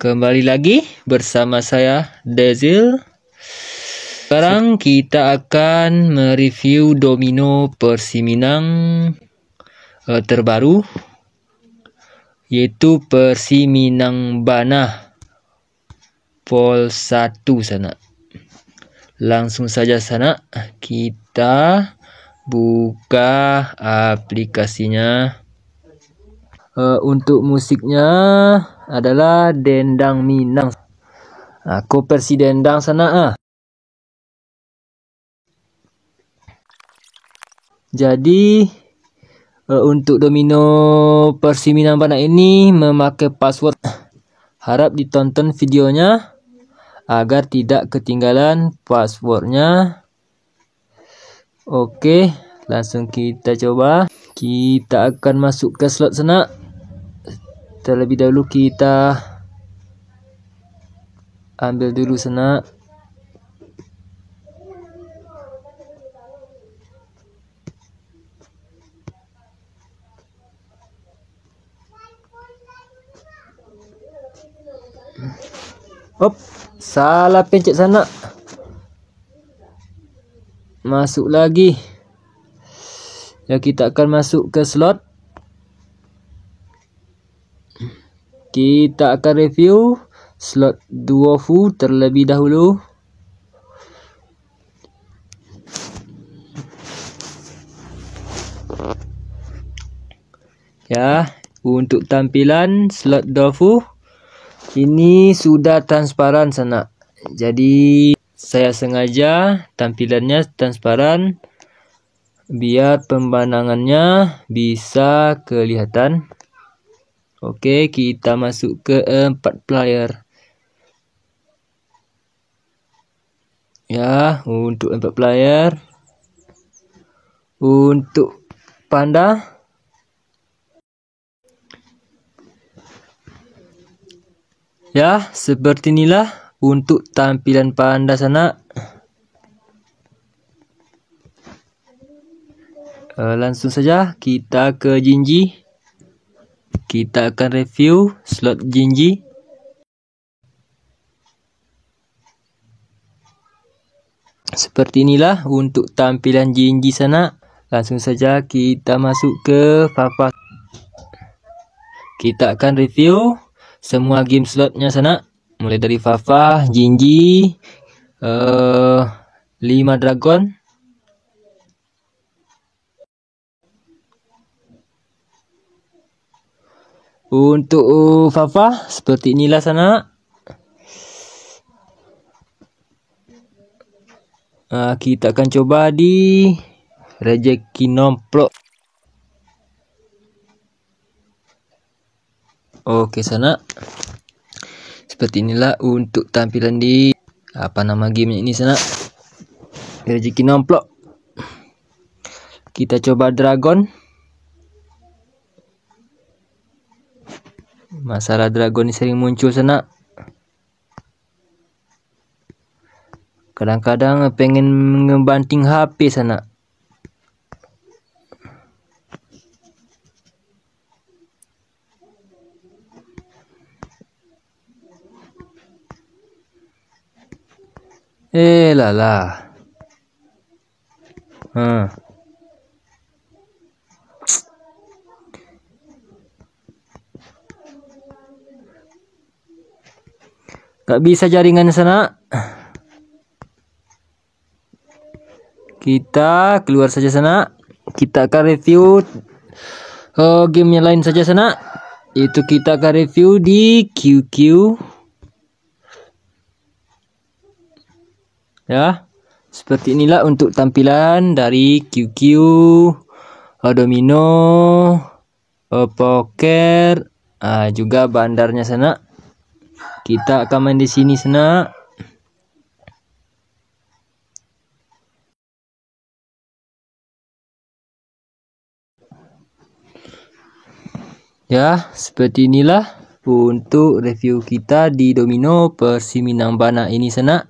Kembali lagi bersama saya Dezil. Sekarang kita akan mereview domino Persiminang terbaru, yaitu Persiminang Bana Vol 1 sana. Langsung saja sana kita buka aplikasinya. Untuk musiknya adalah Dendang Minang. Aku versi Dendang sana. Jadi untuk domino Persiminang Bana ini memakai password. Harap ditonton videonya agar tidak ketinggalan passwordnya. Oke, langsung kita coba. Kita akan masuk ke slot sana. Terlebih dahulu kita ambil dulu sana. Salah pencet sana. Masuk lagi. Ya, kita akan masuk ke slot. Kita akan review slot Duofu terlebih dahulu. Ya, untuk tampilan slot Duofu ini sudah transparan sana. Jadi saya sengaja tampilannya transparan biar pemandangannya bisa kelihatan. Oke, kita masuk ke 4 player. Ya, untuk 4 player. Untuk panda. Ya, seperti inilah untuk tampilan panda sana. Langsung saja kita ke Jinji. Kita akan review slot Jinji. Seperti inilah untuk tampilan Jinji sana. Langsung saja kita masuk ke Fafa. Kita akan review semua game slotnya sana. Mulai dari Fafa, Jinji, 5 Dragon. Untuk Fafa seperti inilah sana. Kita akan coba di Rezeki Nomplok. Oke sana. Seperti inilah untuk tampilan di apa nama game ini sana. Rezeki Nomplok. Kita coba Dragon. Masalah Dragon ini sering muncul sana. Kadang-kadang pengen ngebanting HP sana. Lala. Gak bisa jaringan sana. Kita keluar saja sana. Kita akan review game yang lain saja sana. Itu kita akan review di QQ. Ya, seperti inilah untuk tampilan dari QQ, domino, poker, juga bandarnya sana. Kita akan main di sini sana. Ya, seperti inilah untuk review kita di domino Persiminang Bana ini sana.